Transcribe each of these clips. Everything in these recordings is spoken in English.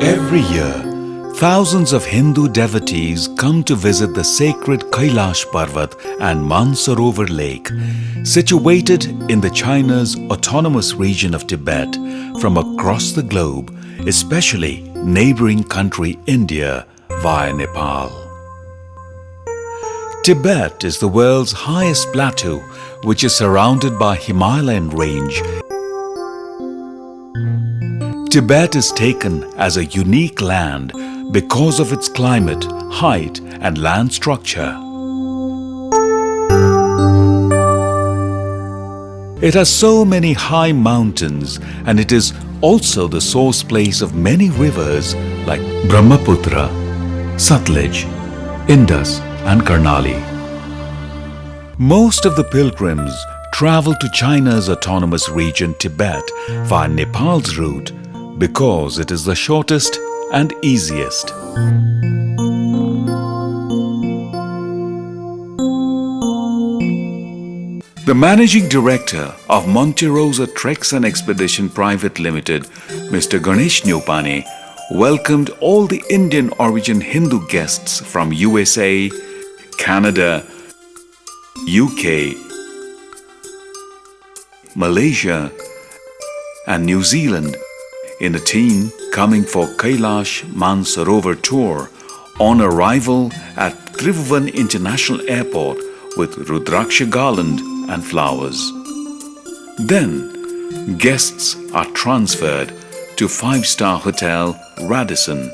Every year, thousands of Hindu devotees come to visit the sacred Kailash Parvat and Mansarovar Lake, situated in the China's autonomous region of Tibet, from across the globe, especially neighboring country India via Nepal. Tibet is the world's highest plateau, which is surrounded by Himalayan range. Tibet is taken as a unique land because of its climate, height, and land structure. It has so many high mountains, and it is also the source place of many rivers like Brahmaputra, Satluj, Indus, and Karnali. Most of the pilgrims travel to China's autonomous region Tibet via Nepal's route because it is the shortest and easiest. The Managing Director of Monte Rosa Treks and Expedition Private Limited, Mr. Ganesh Nyopane, welcomed all the Indian origin Hindu guests from USA, Canada, UK, Malaysia, and New Zealand in a team coming for Kailash Mansarovar tour on arrival at Tribhuvan International Airport with Rudraksha garland and flowers. Then, guests are transferred to 5-star Hotel Radisson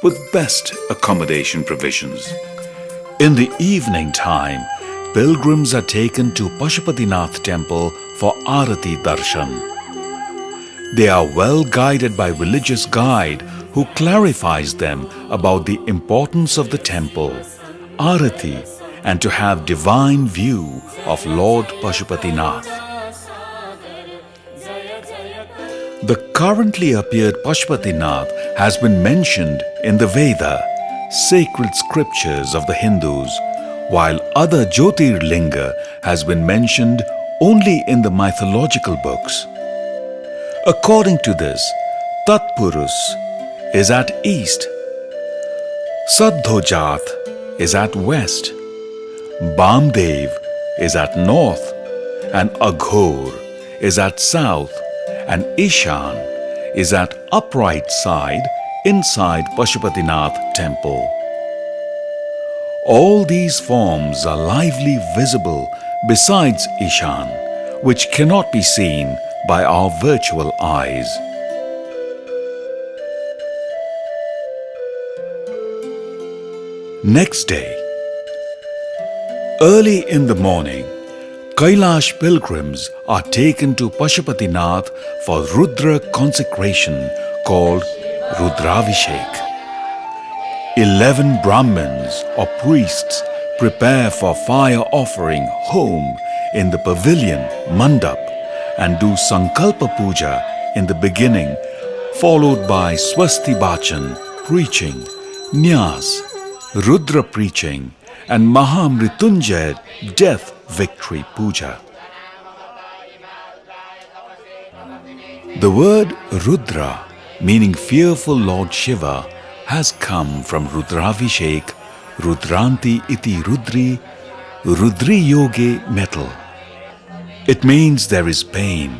with best accommodation provisions. In the evening time, pilgrims are taken to Pashupatinath temple for Arati Darshan. They are well guided by religious guide who clarifies them about the importance of the temple, Arati, and to have divine view of Lord Pashupatinath. The currently appeared Pashupatinath has been mentioned in the Veda, sacred scriptures of the Hindus, while other Jyotirlinga has been mentioned only in the mythological books. According to this, Tatpurus is at east, Saddhojath is at west, Bamdev is at north, and Aghor is at south, and Ishan is at upright side inside Pashupatinath temple. All these forms are lively visible besides Ishan, which cannot be seen by our virtual eyes. Next day, early in the morning, Kailash pilgrims are taken to Pashupatinath for Rudra consecration called Rudravishek. 11 Brahmins or priests prepare for fire offering home in the pavilion Mandap and do Sankalpa Puja in the beginning, followed by Swasti Bachan preaching, Nyas, Rudra preaching, and Mahamritunjay death victory puja. The word Rudra, meaning fearful Lord Shiva, has come from Rudravishek, Rudranti iti Rudri, Rudri Yoge metal. It means there is pain,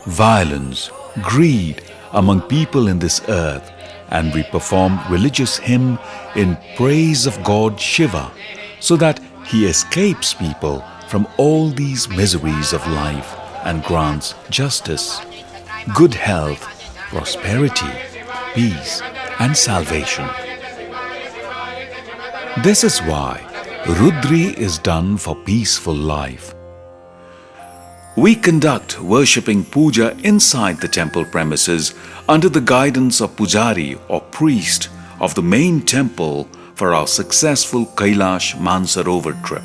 violence, greed among people in this earth, and we perform religious hymn in praise of God Shiva so that he escapes people from all these miseries of life and grants justice, good health, prosperity, peace, and salvation. This is why Rudri is done for peaceful life. We conduct worshipping puja inside the temple premises under the guidance of pujari or priest of the main temple for our successful Kailash Mansarovar trip.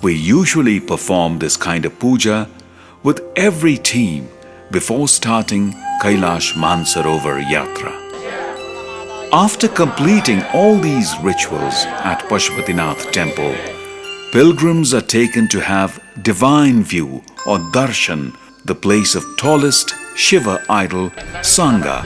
We usually perform this kind of puja with every team before starting Kailash Mansarovar Yatra. After completing all these rituals at Pashupatinath temple, pilgrims are taken to have divine view or darshan, the place of tallest Shiva idol Sangha.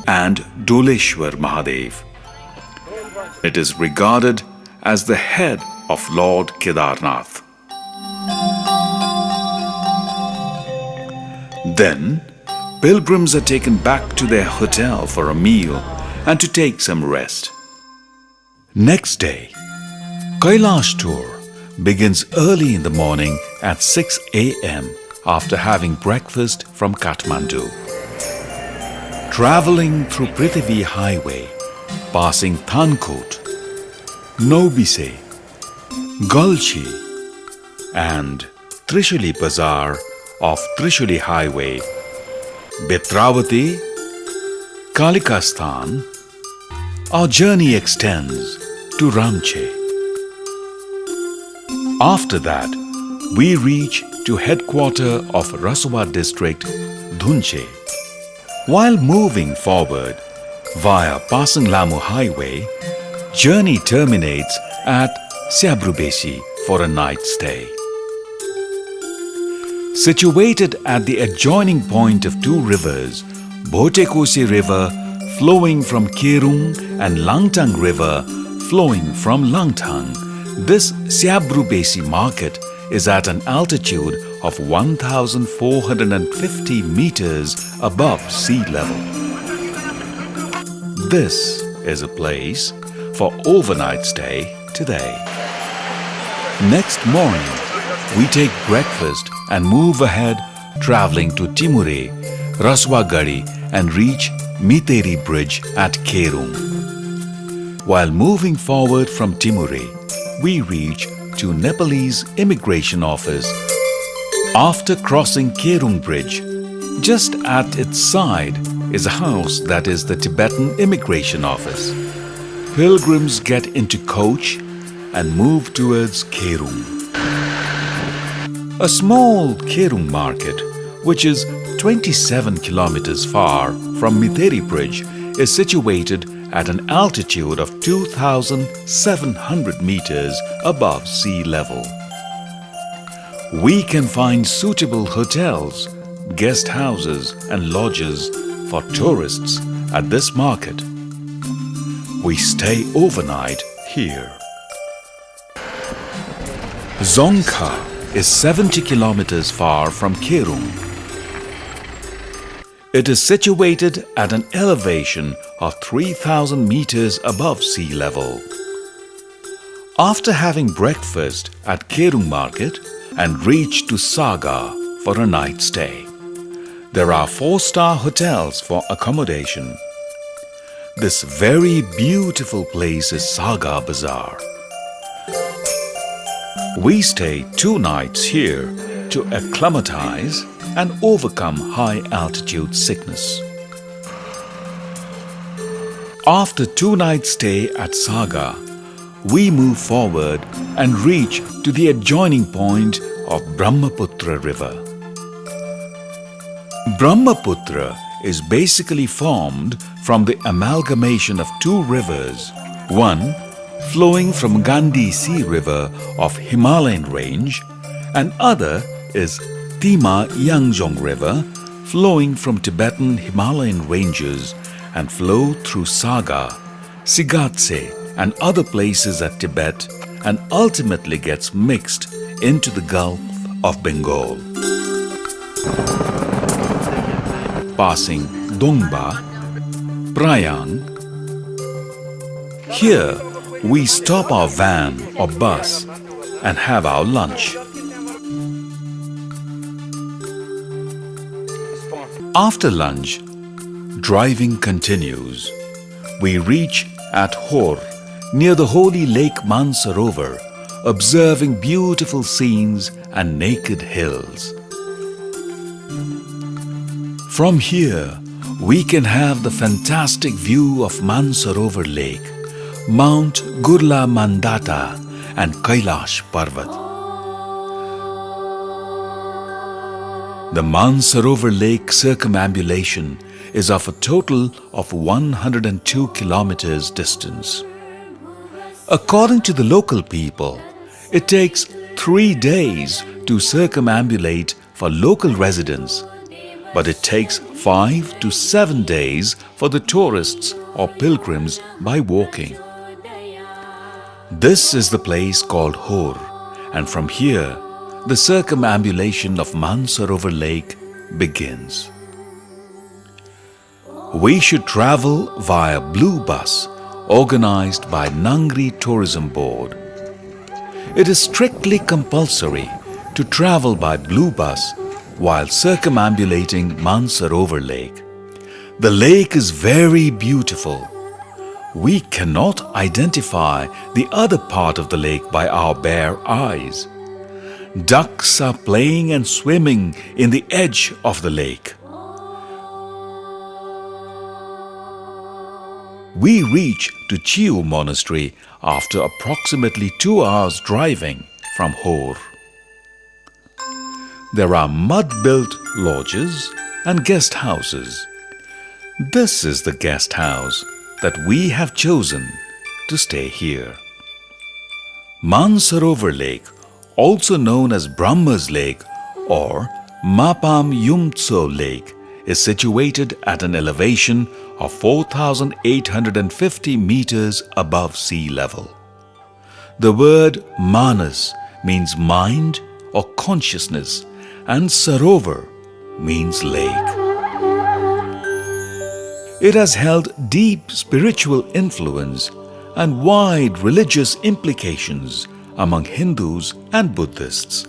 And Doleshwar Mahadev. It is regarded as the head of Lord Kedarnath. Then, pilgrims are taken back to their hotel for a meal and to take some rest. Next day, Kailash tour begins early in the morning at 6 a.m. after having breakfast from Kathmandu. Traveling through Prithvi Highway, passing Thankot, Nobise, Gulchi and Trishuli Bazaar of Trishuli Highway, Betravati, Kalikasthan, our journey extends to Ramche. After that, we reach to headquarter of Raswa district, Dhunche. While moving forward via passing Lamu Highway, journey terminates at Syabrubesi for a night stay. Situated at the adjoining point of two rivers, Bhotekosi River flowing from Kerung and Langtang River flowing from Langtang, this Syabrubesi market is at an altitude of 1,450 meters above sea level. This is a place for overnight stay today. Next morning, we take breakfast and move ahead traveling to Timure, Raswagadi and reach Miteri Bridge at Kerung. While moving forward from Timure, we reach to Nepalese Immigration Office. After crossing Kerung Bridge, just at its side is a house that is the Tibetan Immigration Office. Pilgrims get into coach and move towards Kerung. A small Kerung market, which is 27 kilometers far from Miteri Bridge, is situated at an altitude of 2,700 meters above sea level. We can find suitable hotels, guest houses and lodges for tourists at this market. We stay overnight here. Zongkha is 70 kilometers far from Kerung. It is situated at an elevation of 3,000 meters above sea level. After having breakfast at Kerung Market and reach to Saga for a night stay, there are 4-star hotels for accommodation. This very beautiful place is Saga Bazaar. We stay 2 nights here to acclimatize and overcome high-altitude sickness. After 2 nights stay at Saga, we move forward and reach to the adjoining point of Brahmaputra River. Brahmaputra is basically formed from the amalgamation of 2 rivers, one flowing from Gandhi Sea River of Himalayan range and other is Tima Yangjong River flowing from Tibetan Himalayan ranges and flow through Saga, Sigatse and other places at Tibet and ultimately gets mixed into the Gulf of Bengal. Passing Dongba, Prayang. Here we stop our van or bus and have our lunch. After lunch, driving continues. We reach at Hor, near the holy lake Mansarovar, observing beautiful scenes and naked hills. From here, we can have the fantastic view of Mansarovar Lake, Mount Gurla Mandata and Kailash Parvat. The Mansarovar Lake circumambulation is of a total of 102 kilometers distance. According to the local people, it takes 3 days to circumambulate for local residents, but it takes 5 to 7 days for the tourists or pilgrims by walking. This is the place called Hor, and from here, the circumambulation of Mansarovar Lake begins. We should travel via Blue Bus, organized by Nangri Tourism Board. It is strictly compulsory to travel by Blue Bus while circumambulating Mansarovar Lake. The lake is very beautiful. We cannot identify the other part of the lake by our bare eyes. Ducks are playing and swimming in the edge of the lake. We reach to Chiu Monastery after approximately 2 hours driving from Hor. There are mud-built lodges and guest houses. This is the guest house that we have chosen to stay here. Mansarovar Lake, also known as Brahma's Lake or Mapam Yumtso Lake, is situated at an elevation of 4,850 meters above sea level. The word Manas means mind or consciousness, and Sarovar means lake. It has held deep spiritual influence and wide religious implications among Hindus and Buddhists.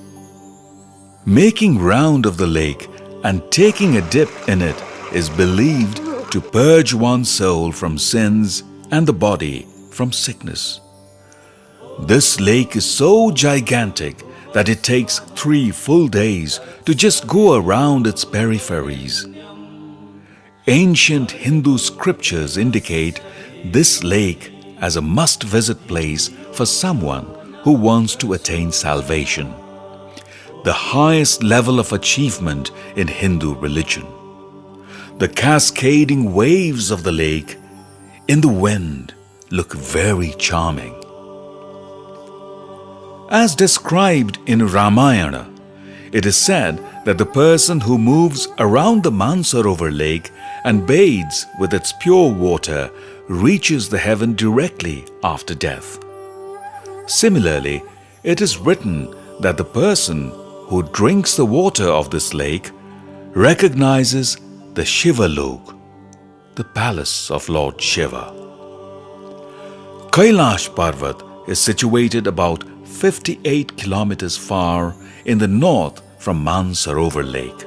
Making round of the lake and taking a dip in it is believed to purge one's soul from sins and the body from sickness. This lake is so gigantic that it takes 3 full days to just go around its peripheries. Ancient Hindu scriptures indicate this lake as a must-visit place for someone who wants to attain salvation, the highest level of achievement in Hindu religion. The cascading waves of the lake in the wind look very charming. As described in Ramayana, it is said that the person who moves around the Mansarovar Lake and bathes with its pure water reaches the heaven directly after death. Similarly, it is written that the person who drinks the water of this lake recognizes the Shiva Lok, the palace of Lord Shiva. Kailash Parvat is situated about 58 kilometers far in the north from Mansarovar Lake.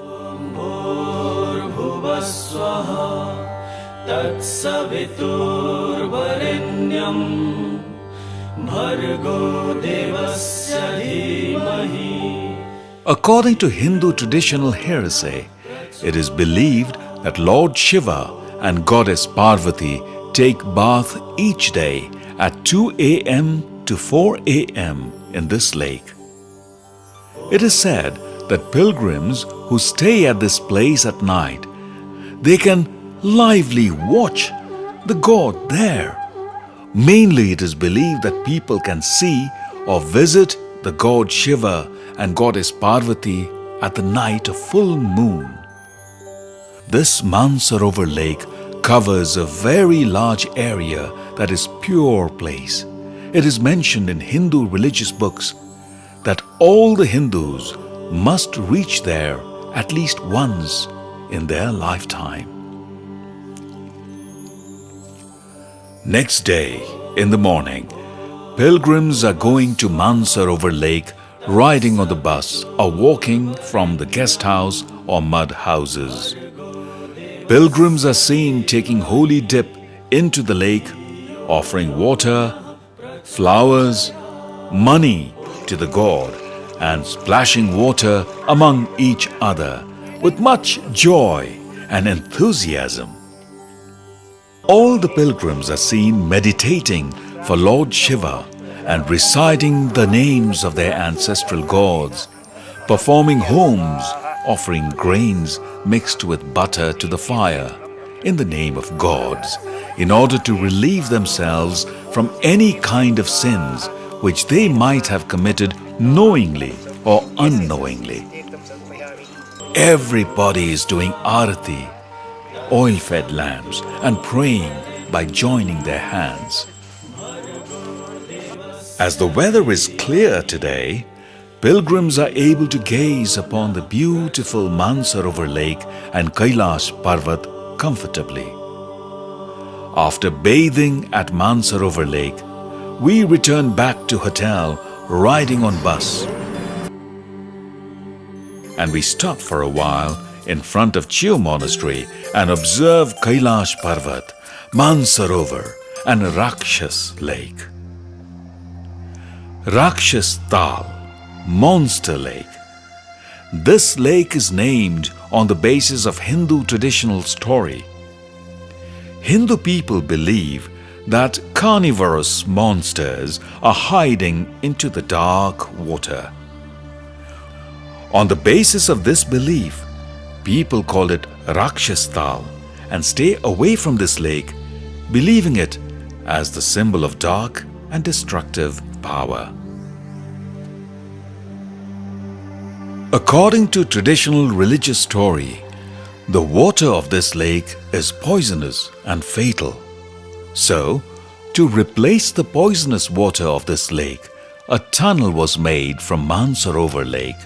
According to Hindu traditional heresy, it is believed that Lord Shiva and Goddess Parvati take bath each day at 2 a.m. to 4 a.m. in this lake. It is said that pilgrims who stay at this place at night, they can lively watch the god there. Mainly it is believed that people can see or visit the god Shiva and goddess Parvati at the night of full moon. This Mansarovar lake covers a very large area that is pure place. It is mentioned in Hindu religious books that all the Hindus must reach there at least once in their lifetime. Next day, in the morning, pilgrims are going to Mansarovar lake riding on the bus or walking from the guest house or mud houses. Pilgrims are seen taking holy dip into the lake, offering water, flowers, money to the god and splashing water among each other with much joy and enthusiasm. All the pilgrims are seen meditating for Lord Shiva and reciting the names of their ancestral gods, performing homes, offering grains mixed with butter to the fire in the name of gods in order to relieve themselves from any kind of sins which they might have committed knowingly or unknowingly. Everybody is doing arati, oil-fed lamps, and praying by joining their hands. As the weather is clear today, pilgrims are able to gaze upon the beautiful Mansarovar lake and Kailash parvat comfortably. After bathing at Mansarovar lake, we return back to hotel riding on bus. And we stop for a while in front of Chiu Monastery and observe Kailash Parvat, Mansarovar and Rakshas Lake. Rakshas Tal, Monster Lake. This lake is named on the basis of Hindu traditional story. Hindu people believe that carnivorous monsters are hiding into the dark water. On the basis of this belief, people call it Rakshas Tal and stay away from this lake, believing it as the symbol of dark and destructive power. According to traditional religious story, the water of this lake is poisonous and fatal. So, to replace the poisonous water of this lake, a tunnel was made from Mansarovar lake.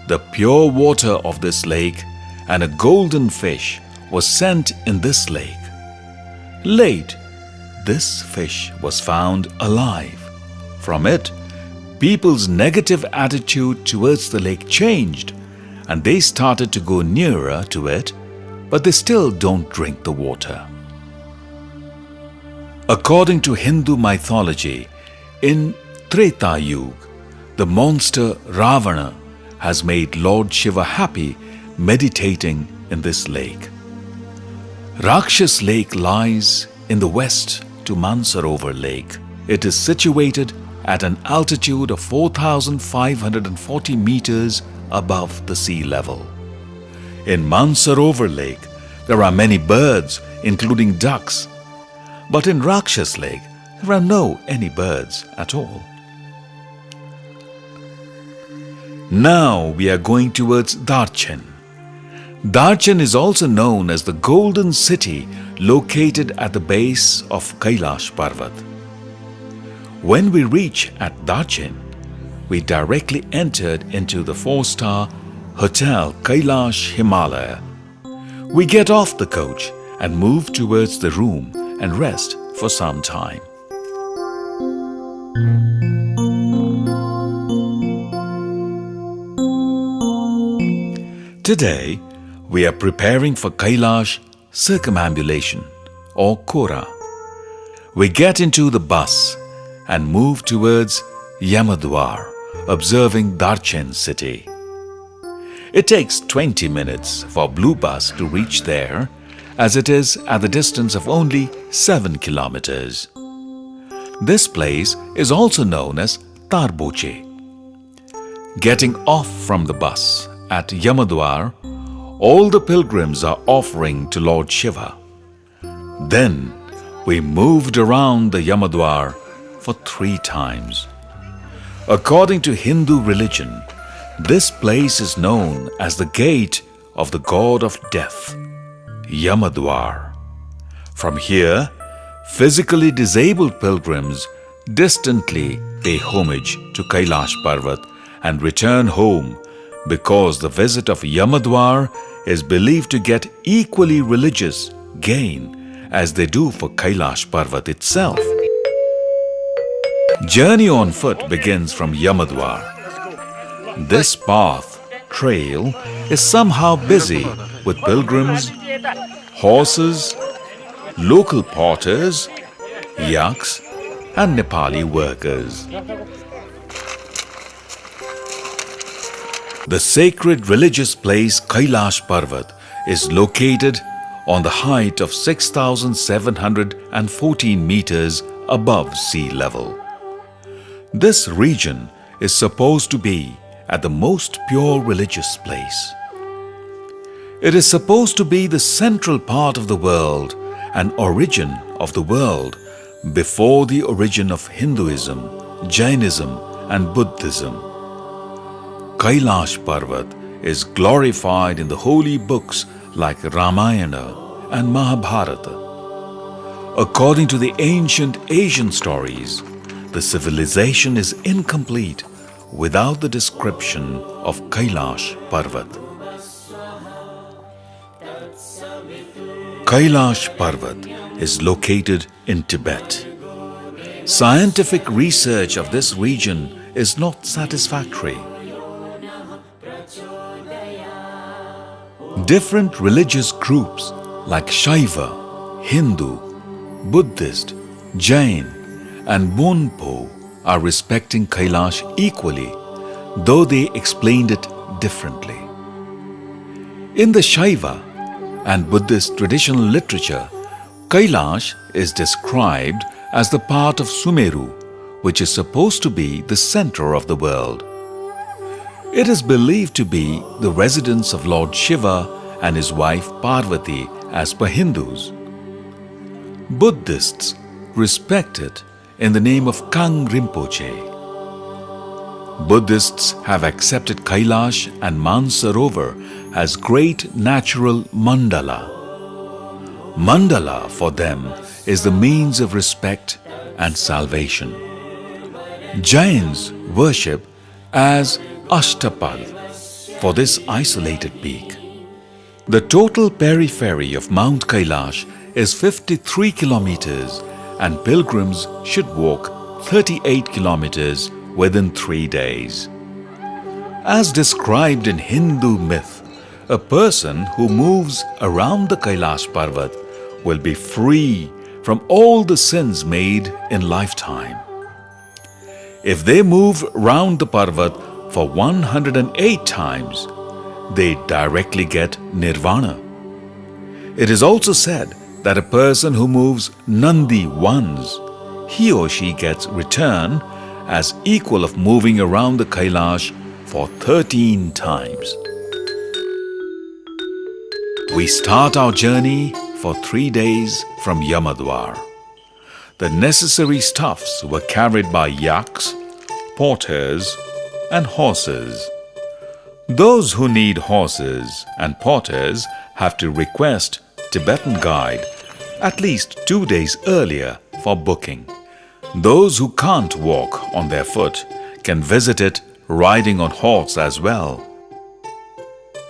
The pure water of this lake and a golden fish was sent in this lake. Late, this fish was found alive. From it, people's negative attitude towards the lake changed and they started to go nearer to it, but they still don't drink the water. According to Hindu mythology, in Treta Yuga, the monster Ravana has made Lord Shiva happy meditating in this lake. Rakshas Lake lies in the west to Mansarovar Lake. It is situated at an altitude of 4,540 meters above the sea level. In Mansarovar Lake, there are many birds, including ducks. But in Rakshas Lake, there are any birds at all. Now we are going towards Darchen. Darchen is also known as the Golden City, located at the base of Kailash Parvat. When we reach at Darchen, we directly entered into the 4-star Hotel Kailash Himalaya. We get off the coach and move towards the room and rest for some time. Today, we are preparing for Kailash circumambulation or Kora. We get into the bus and move towards Yamadwar, observing Darchen city. It takes 20 minutes for Blue Bus to reach there, as it is at the distance of only 7 kilometers. This place is also known as Tarboche. Getting off from the bus at Yamadwar, all the pilgrims are offering to Lord Shiva. Then we moved around the Yamadwar for 3 times. According to Hindu religion, this place is known as the gate of the god of death. Yamadwar. From here, physically disabled pilgrims distantly pay homage to Kailash Parvat and return home because the visit of Yamadwar is believed to get equally religious gain as they do for Kailash Parvat itself. Journey on foot begins from Yamadwar. This path, trail, is somehow busy with pilgrims, horses, local porters, yaks, and Nepali workers. The sacred religious place Kailash Parvat is located on the height of 6,714 meters above sea level. This region is supposed to be at the most pure religious place. It is supposed to be the central part of the world and origin of the world before the origin of Hinduism, Jainism and Buddhism. Kailash Parvat is glorified in the holy books like Ramayana and Mahabharata. According to the ancient Asian stories, the civilization is incomplete without the description of Kailash Parvat. Kailash Parvat is located in Tibet. Scientific research of this region is not satisfactory. Different religious groups like Shaiva, Hindu, Buddhist, Jain and Bonpo are respecting Kailash equally, though they explained it differently. In the Shaiva and Buddhist traditional literature, Kailash is described as the part of Sumeru, which is supposed to be the center of the world. It is believed to be the residence of Lord Shiva and his wife Parvati as per Hindus. Buddhists respect it in the name of Kang Rinpoche. Buddhists have accepted Kailash and Mansarovar as great natural mandala. Mandala for them is the means of respect and salvation. Jains worship as Ashtapad for this isolated peak. The total periphery of Mount Kailash is 53 kilometers and pilgrims should walk 38 kilometers within 3 days. As described in Hindu myth, a person who moves around the Kailash Parvat will be free from all the sins made in lifetime. If they move round the Parvat for 108 times, they directly get nirvana. It is also said that a person who moves Nandi once, he or she gets return as equal of moving around the Kailash for 13 times. We start our journey for 3 days from Yamadwar. The necessary stuffs were carried by yaks, porters and horses. Those who need horses and porters have to request Tibetan guide at least 2 days earlier for booking. Those who can't walk on their foot can visit it riding on horse as well.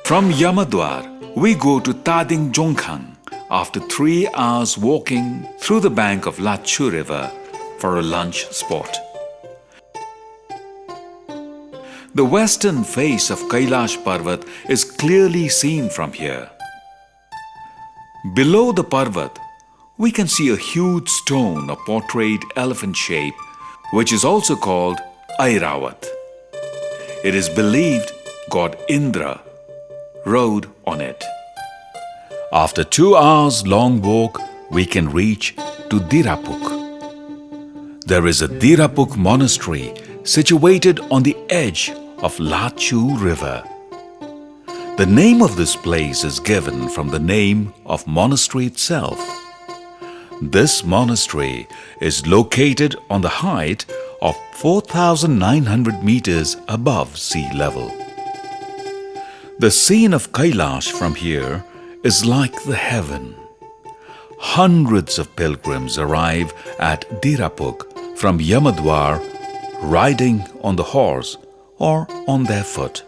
From Yamadwar, we go to Tading Jongkhang after 3 hours walking through the bank of Lachu River for a lunch spot. The western face of Kailash Parvat is clearly seen from here. Below the Parvat, we can see a huge stone of portrayed elephant shape, which is also called Airavat. It is believed God Indra rode on it. After 2 hours long walk, we can reach to Dirapuk. There is a Dirapuk monastery situated on the edge of Lachu River. The name of this place is given from the name of monastery itself. This monastery is located on the height of 4,900 meters above sea level. The scene of Kailash from here is like the heaven. Hundreds of pilgrims arrive at Dirapuk from Yamadwar riding on the horse or on their foot.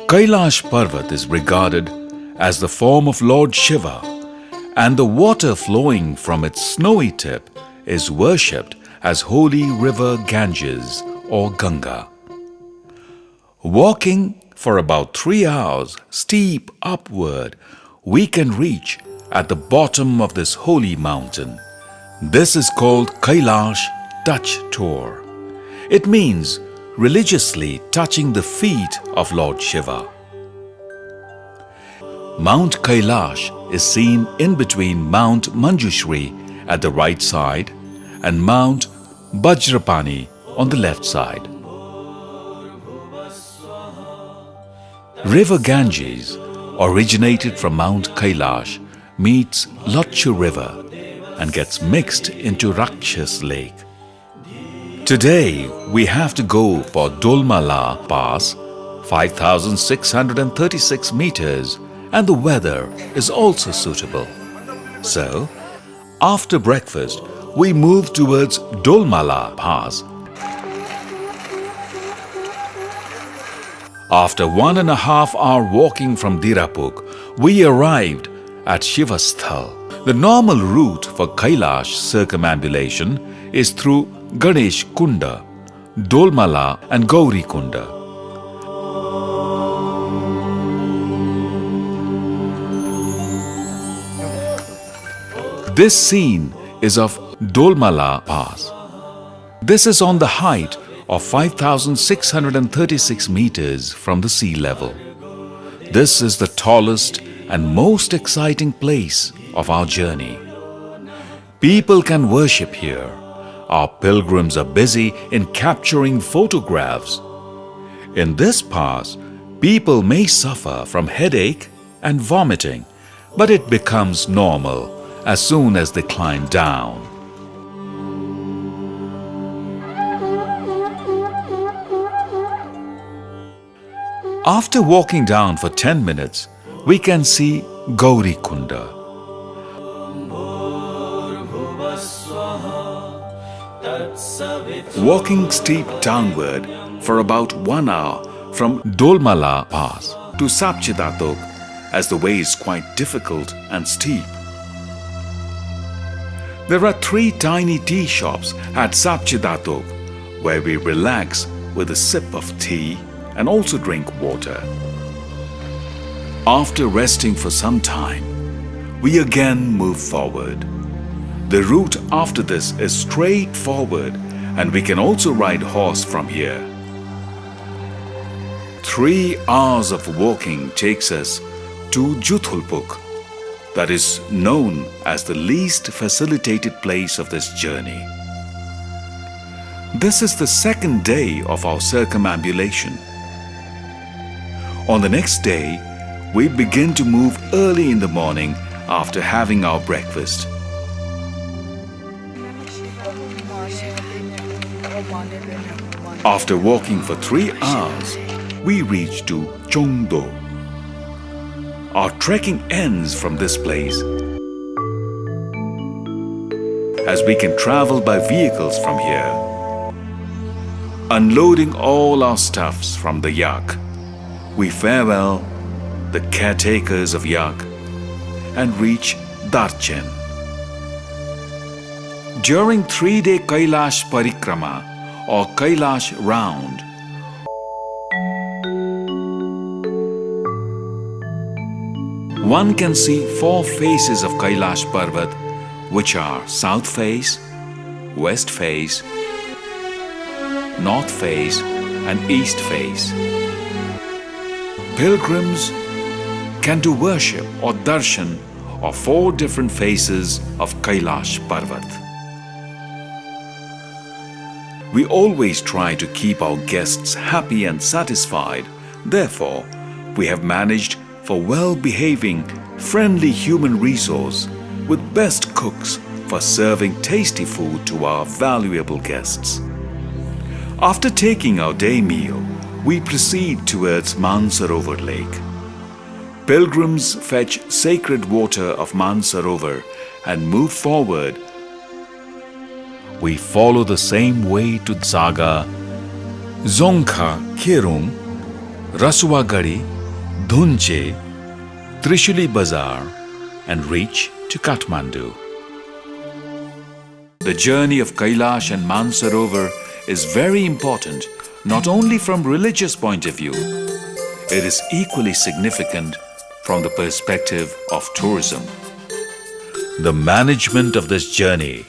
Kailash Parvat is regarded as the form of Lord Shiva, and the water flowing from its snowy tip is worshipped as holy river Ganges or Ganga. Walking for about 3 hours steep upward, we can reach at the bottom of this holy mountain. This is called Kailash Touch Tour. It means religiously touching the feet of Lord Shiva. Mount Kailash is seen in between Mount Manjushri at the right side and Mount Bajrapani on the left side. River Ganges, originated from Mount Kailash, meets Lachu River and gets mixed into Rakshas Lake. Today, we have to go for Dolmala Pass, 5,636 meters, and the weather is also suitable. So, after breakfast, we move towards Dolmala Pass. After 1.5 hours walking from Dirapuk, we arrived at Shivasthal. The normal route for Kailash circumambulation is through Ganesh Kunda, Dolmala and Gauri Kunda. This scene is of Dolmala Pass. This is on the height of 5,636 meters from the sea level. This is the tallest and most exciting place of our journey. People can worship here. Our pilgrims are busy in capturing photographs. In this pass, people may suffer from headache and vomiting, but it becomes normal as soon as they climb down. After walking down for 10 minutes, we can see Gauri Kunda. Walking steep downward for about 1 hour from Dolmala Pass to Sapchidatok, as the way is quite difficult and steep. There are 3 tiny tea shops at Sapchidatok where we relax with a sip of tea and also drink water. After resting for some time, we again move forward. The route after this is straightforward and we can also ride horse from here. 3 hours of walking takes us to Juthulpuk, that is known as the least facilitated place of this journey. This is the second day of our circumambulation. On the next day, we begin to move early in the morning after having our breakfast. After walking for 3 hours, we reach to Chongdo. Our trekking ends from this place, as we can travel by vehicles from here. Unloading all our stuffs from the yak, we farewell the caretakers of yak and reach Darchen. During 3-day Kailash Parikrama or Kailash round, one can see 4 faces of Kailash Parvat, which are south face, west face, north face and east face. Pilgrims can do worship or darshan of 4 different faces of Kailash Parvat. We always try to keep our guests happy and satisfied. Therefore, we have managed for well-behaving, friendly human resource with best cooks for serving tasty food to our valuable guests. After taking our day meal, we proceed towards Mansarovar Lake. pilgrims fetch sacred water of Mansarovar and move forward. We follow the same way to Saga, Zongkha Kherung, Rasuagadi, Dhunche, Trishuli Bazar and reach to Kathmandu. The journey of Kailash and Mansarovar is very important not only from religious point of view, it is equally significant from the perspective of tourism. The management of this journey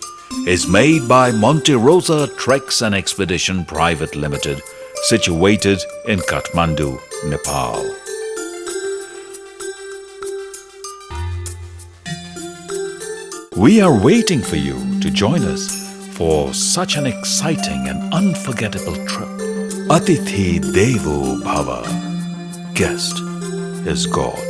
is made by Monte Rosa Treks and Expedition Private Limited, situated in Kathmandu, Nepal. We are waiting for you to join us for such an exciting and unforgettable trip. Atithi Devo Bhava. Guest is God.